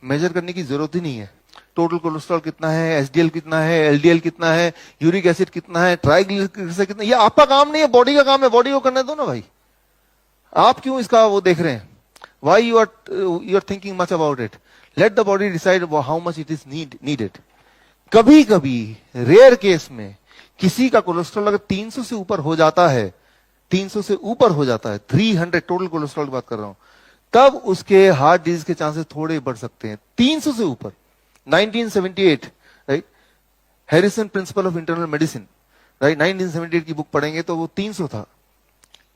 Major करने की जरूरत ही नहीं है। टोटल कोलेस्ट्रॉल कितना है, एसडीएल कितना है, एलडीएल कितना है, यूरिक एसिड कितना है, ट्राइग्लिसराइड कितना है, ये आपका काम नहीं है, बॉडी का काम है, बॉडी को करने दो ना भाई। आप क्यों इसका वो देख रहे हैं? Why you are thinking much about it? Let the body decide how much it is needed. कभी कभी रेयर केस में किसी का कोलेस्ट्रॉल अगर 300 से ऊपर हो जाता है, 300 से ऊपर हो जाता है, 300 टोटल कोलेस्ट्रॉल की बात कर रहा हूं, तब उसके हार्ट डिजीज के चांसेस थोड़े बढ़ सकते हैं। 300 से ऊपर। 1978, right, Harrison principle of internal medicine, right, 1978 की बुक पढ़ेंगे तो वो 300 था,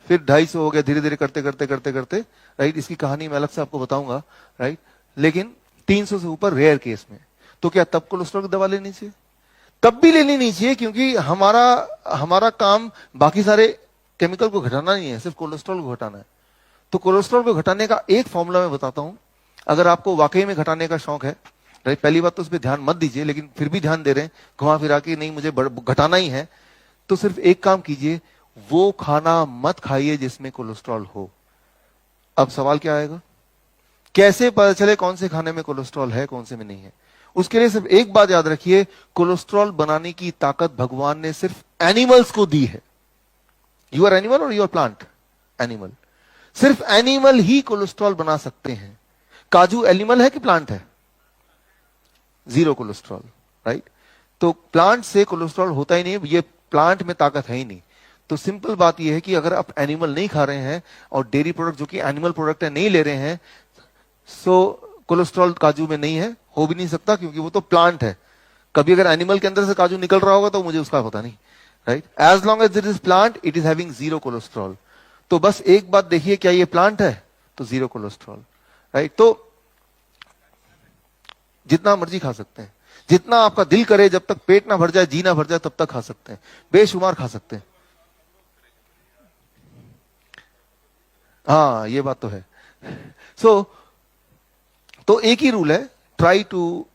फिर 250 हो गया, धीरे धीरे करते करते करते करते, राइट। इसकी कहानी मैं अलग से आपको बताऊंगा, राइट। लेकिन 300 से ऊपर रेयर केस में, तो क्या तब कोलेस्ट्रॉल की दवा लेनी चाहिए? तब भी लेनी नहीं चाहिए, क्योंकि हमारा काम बाकी सारे केमिकल को घटाना नहीं है, सिर्फ कोलेस्ट्रॉल को घटाना है। तो कोलेस्ट्रॉल को घटाने का एक फॉर्मूला मैं बताता हूं, अगर आपको वाकई में घटाने का शौक है, राइट। पहली बात तो उस पर ध्यान मत दीजिए, लेकिन फिर भी ध्यान दे रहे हैं घुमा फिरा के, नहीं मुझे घटाना ही है, तो सिर्फ एक काम कीजिए, वो खाना मत खाइए जिसमें कोलेस्ट्रॉल हो। अब सवाल क्या आएगा? कैसे पता चले कौन से खाने में कोलेस्ट्रॉल है, कौन से में नहीं है? उसके लिए सिर्फ एक बात याद रखिए, कोलेस्ट्रॉल बनाने की ताकत भगवान ने सिर्फ एनिमल्स को दी है। यू आर एनिमल और यू आर प्लांट? एनिमल। सिर्फ एनिमल ही कोलेस्ट्रॉल बना सकते हैं। काजू एनिमल है कि प्लांट है? Zero cholesterol, right. तो प्लांट से कोलेस्ट्रॉल होता ही नहीं, ये प्लांट में ताकत है ही नहीं। तो सिंपल बात यह है कि अगर आप एनिमल नहीं खा रहे हैं और डेयरी प्रोडक्ट जो कि एनिमल प्रोडक्ट है नहीं ले रहे हैं, सो कोलेस्ट्रॉल काजू में नहीं है, हो भी नहीं सकता, क्योंकि वो तो प्लांट है। कभी अगर एनिमल के अंदर से काजू निकल रहा होगा तो मुझे उसका पता नहीं, right. As long as it is plant, it is having zero cholesterol. तो बस एक बात देखिए, क्या ये प्लांट है? तो जीरो कोलेस्ट्रॉल, राइट। तो जितना मर्जी खा सकते हैं, जितना आपका दिल करे, जब तक पेट ना भर जाए, जी ना भर जाए, तब तक खा सकते हैं, बेशुमार खा सकते हैं। हाँ, ये बात तो है। तो एक ही रूल है, try to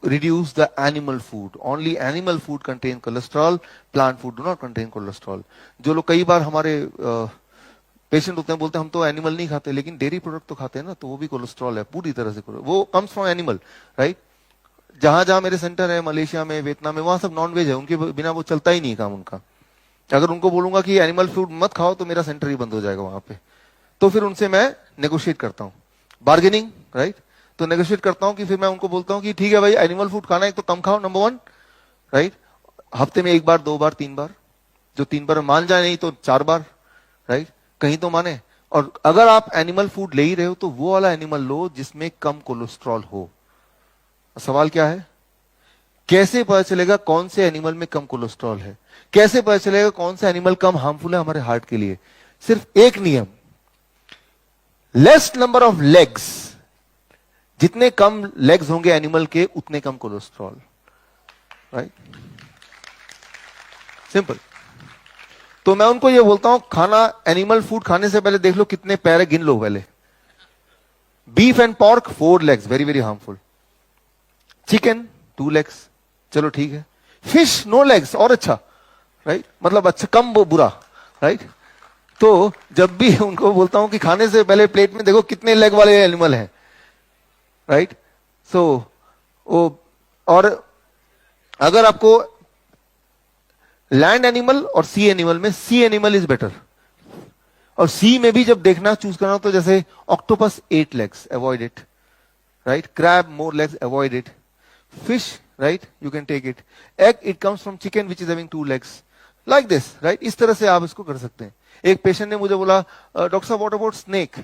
reduce the animal food. Only animal food contain cholesterol, plant food do not contain cholesterol. जो लोग कई बार हमारे पेशेंट होते हैं, बोलते हैं हम तो एनिमल नहीं खाते, लेकिन डेयरी प्रोडक्ट तो खाते हैं ना, तो वो भी कोलेस्ट्रॉल है, पूरी तरह से वो कम्स फ्रॉम एनिमल, राइट। जहां जहां मेरे सेंटर है, मलेशिया में, वियतनाम में, वहां सब नॉन वेज है, उनके बिना वो चलता ही नहीं काम उनका। अगर उनको बोलूंगा कि एनिमल फूड मत खाओ तो मेरा सेंटर ही बंद हो जाएगा वहां पे। तो फिर उनसे मैं नेगोशिएट करता हूँ, बार्गेनिंग, राइट। तो नेगोशिएट करता हूं कि फिर मैं उनको बोलता हूं कि ठीक है भाई, एनिमल फूड खाना है तो कम खाओ, नंबर 1, राइट। हफ्ते में 1 बार, 2 बार, 3 बार, जो 3 बार मान जाए, नहीं तो 4 बार, राइट, कहीं तो माने। और अगर आप एनिमल फूड ले ही रहे हो तो वो वाला एनिमल लो जिसमें कम कोलेस्ट्रॉल हो। सवाल क्या है? कैसे पता चलेगा कौन से एनिमल में कम कोलेस्ट्रॉल है? कैसे पता चलेगा कौन सा एनिमल कम हार्मफुल है हमारे हार्ट के लिए? सिर्फ एक नियम, लेस नंबर ऑफ लेग्स, जितने कम लेग्स होंगे एनिमल के, उतने कम कोलेस्ट्रॉल, राइट, सिंपल। तो मैं उनको ये बोलता हूं, खाना, एनिमल फूड खाने से पहले देख लो कितने पैर है, गिन लो पहले। Beef and pork 4 legs, very very harmful. Chicken 2 legs, चलो ठीक है। फिश नो लेग्स, और अच्छा, राइट, मतलब अच्छा, कम वो बुरा, राइट। तो जब भी उनको बोलता हूं कि खाने से पहले प्लेट में देखो कितने लेग वाले एनिमल हैं, राइट। और अगर आपको लैंड एनिमल और सी एनिमल में, सी एनिमल इज बेटर। और सी में भी जब देखना चूज करना हो तो जैसे octopus 8 legs, avoid it, right. Crab more legs, avoid it. Fish, right, you can take it. Egg, it comes from chicken which is having 2 legs, like this, right. इस तरह से आप इसको कर सकते हैं। एक पेशेंट ने मुझे बोला, डॉक्टर साहब व्हाट अबाउट स्नेक?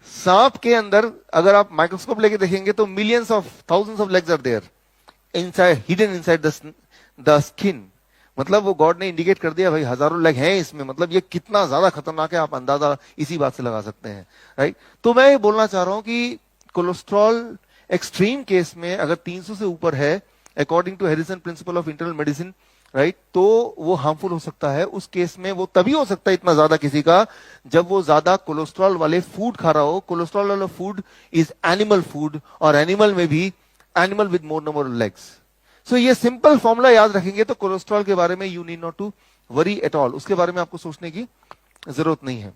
सांप के अंदर अगर आप माइक्रोस्कोप लेके देखेंगे तो millions of, thousands of legs are there inside, hidden inside the skin. मतलब वो गॉड ने इंडिकेट कर दिया भाई, हजारों लेग हैं इसमें, मतलब ये कितना ज्यादा खतरनाक है, आप अंदाजा इसी बात से लगा सकते हैं, राइट। तो मैं ये बोलना चाह रहा हूं कि कोलेस्ट्रॉल एक्सट्रीम केस में अगर 300 से ऊपर है, according to Harrison principle of internal medicine, right, तो वो हार्मफुल हो सकता है। उस केस में वो तभी हो सकता है इतना ज्यादा किसी का, जब वो ज्यादा कोलेस्ट्रॉल वाले फूड खा रहा हो। कोलेस्ट्रॉल वाला फूड इज एनिमल फूड, और एनिमल में भी animal with more number of legs. So ये सिंपल फॉर्मूला याद रखेंगे तो कोलेस्ट्रॉल के बारे में you need not to worry at all, उसके बारे में आपको सोचने की जरूरत नहीं है।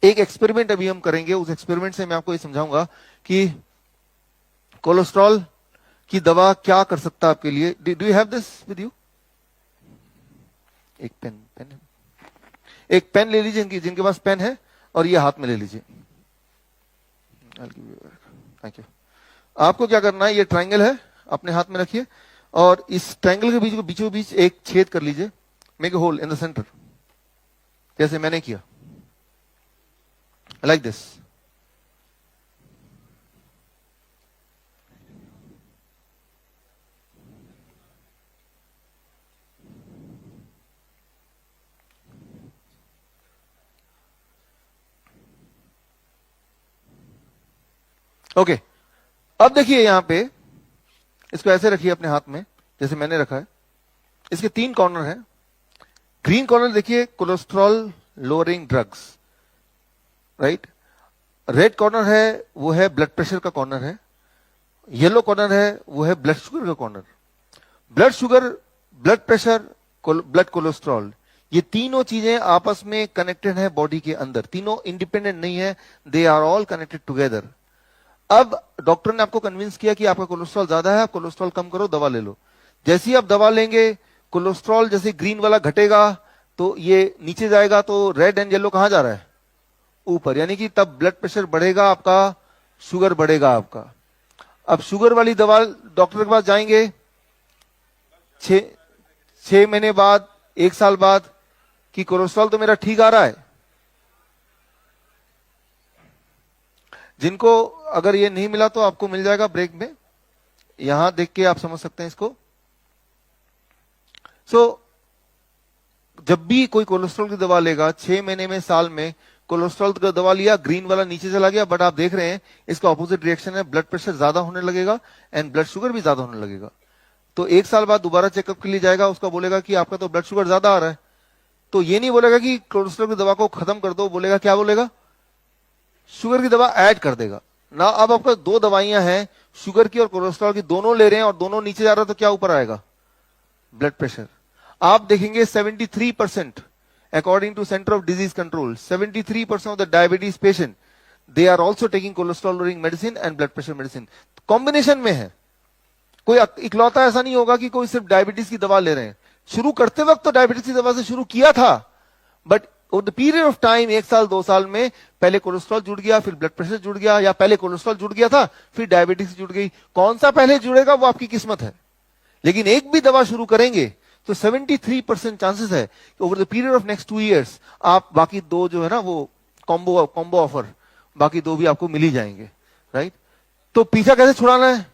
एक एक्सपेरिमेंट अभी हम करेंगे, उस एक्सपेरिमेंट से मैं आपको ये समझाऊंगा कि कोलेस्ट्रॉल की दवा क्या कर सकता है आपके लिए। Do you have this with you? एक पेन एक पेन ले लीजिए, जिनके पास पेन है, और ये हाथ में ले लीजिए। Thank you. आपको क्या करना है, ये ट्रायंगल है, अपने हाथ में रखिए, और इस ट्रायंगल के बीचों बीच एक छेद कर लीजिए। Make a hole in the centre, जैसे मैंने किया, लाइक दिस। ओके, अब देखिए यहां पे, इसको ऐसे रखिए अपने हाथ में जैसे मैंने रखा है। इसके 3 कॉर्नर हैं। ग्रीन कॉर्नर देखिए cholesterol lowering drugs, right. Red corner है वो है ब्लड प्रेशर का कॉर्नर है। येलो कॉर्नर है वो है ब्लड शुगर का corner. Blood sugar, blood pressure, blood cholesterol, ये तीनों चीजें आपस में कनेक्टेड है बॉडी के अंदर, तीनों इंडिपेंडेंट नहीं है, they are all connected together. अब डॉक्टर ने आपको कन्विंस किया कि आपका कोलेस्ट्रॉल ज्यादा है, आप कोलेस्ट्रॉल कम करो, दवा ले लो। जैसे ही आप दवा लेंगे, कोलेस्ट्रॉल जैसे ग्रीन वाला घटेगा तो ये नीचे जाएगा, तो रेड एंड येलो कहां जा रहा है? ऊपर, यानी कि तब ब्लड प्रेशर बढ़ेगा आपका, शुगर बढ़ेगा आपका। अब शुगर वाली दवा डॉक्टर के पास जाएंगे 6 महीने बाद, 1 साल बाद, कि कोलेस्ट्रॉल तो मेरा ठीक आ रहा है। जिनको अगर ये नहीं मिला तो आपको मिल जाएगा ब्रेक में, यहां देख के आप समझ सकते हैं इसको। जब भी कोई कोलेस्ट्रॉल की दवा लेगा 6 महीने में, साल में, कोलेस्ट्रॉल का दवा लिया, ग्रीन वाला नीचे चला गया, बट आप देख रहे हैं इसका ऑपोजिट रिएक्शन है, ब्लड प्रेशर ज्यादा होने लगेगा एंड ब्लड शुगर भी ज्यादा होने लगेगा। तो 1 साल बाद दोबारा चेकअप के लिए जाएगा, उसका बोलेगा कि आपका तो ब्लड शुगर ज्यादा आ रहा है, तो ये नहीं बोलेगा कि कोलेस्ट्रॉल की दवा को खत्म कर दो, बोलेगा क्या बोलेगा? शुगर की दवा ऐड कर देगा ना। अब आपका 2 दवाइयां हैं, शुगर की और कोलेस्ट्रॉल की, दोनों ले रहे हैं और दोनों नीचे जा रहा है, तो क्या ऊपर आएगा? Blood pressure. आप देखेंगे 73%, according to Center of Disease Control, 73% of the diabetes patient, they are also taking cholesterol lowering medicine and blood pressure medicine. Combination में है, कोई इकलौता ऐसा नहीं होगा कि कोई सिर्फ डायबिटीज की दवा ले रहे हैं। शुरू करते वक्त तो डायबिटीज की दवा से शुरू किया था, but over the period of time, 1 साल 2 साल में, पहले कोलेस्ट्रॉल जुड़ गया, फिर ब्लड प्रेशर जुड़ गया, या पहले कोलेस्ट्रॉल जुड़ गया था फिर डायबिटीज जुड़ गई। कौन सा पहले जुड़ेगा वो आपकी किस्मत है, लेकिन एक भी दवा शुरू करेंगे तो 73% चांसेस है कि over the period of next 2 years आप बाकी 2 जो है ना, वो कॉम्बो ऑफर, बाकी 2 भी आपको मिल ही जाएंगे, राइट। तो पीछा कैसे छुड़ाना है?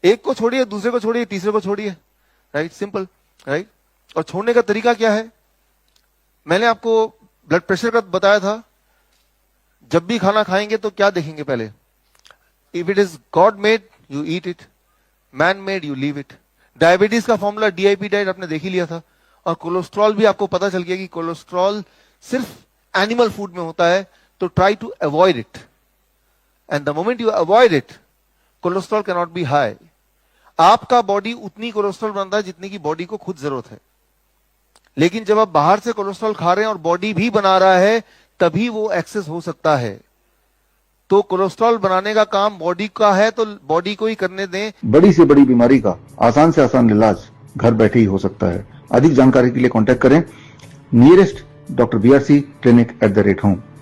एक को छोड़िए, दूसरे को छोड़िए, तीसरे को छोड़िए, राइट, सिंपल, राइट। और छोड़ने का तरीका क्या है? मैंने आपको ब्लड प्रेशर का बताया था। जब भी खाना खाएंगे तो क्या देखेंगे पहले? If it is God made you eat it, man made you leave it. Diabetes का फॉर्मूला DIP डाइट आपने देख ही लिया था, और कोलेस्ट्रॉल भी आपको पता चल गया कि कोलेस्ट्रॉल सिर्फ एनिमल फूड में होता है, तो try to avoid it, and the moment you avoid it, cholesterol can not be high. आपका बॉडी उतनी कोलेस्ट्रॉल बनाता है जितनी की बॉडी को खुद जरूरत है, लेकिन जब आप बाहर से कोलेस्ट्रॉल खा रहे हैं और बॉडी भी बना रहा है, तभी वो एक्सेस हो सकता है। तो कोलेस्ट्रॉल बनाने का काम बॉडी का है, तो बॉडी को ही करने दें। बड़ी से बड़ी बीमारी का आसान से आसान इलाज घर बैठे ही हो सकता है। अधिक जानकारी के लिए कांटेक्ट करें nearest doctor BRC clinic @home।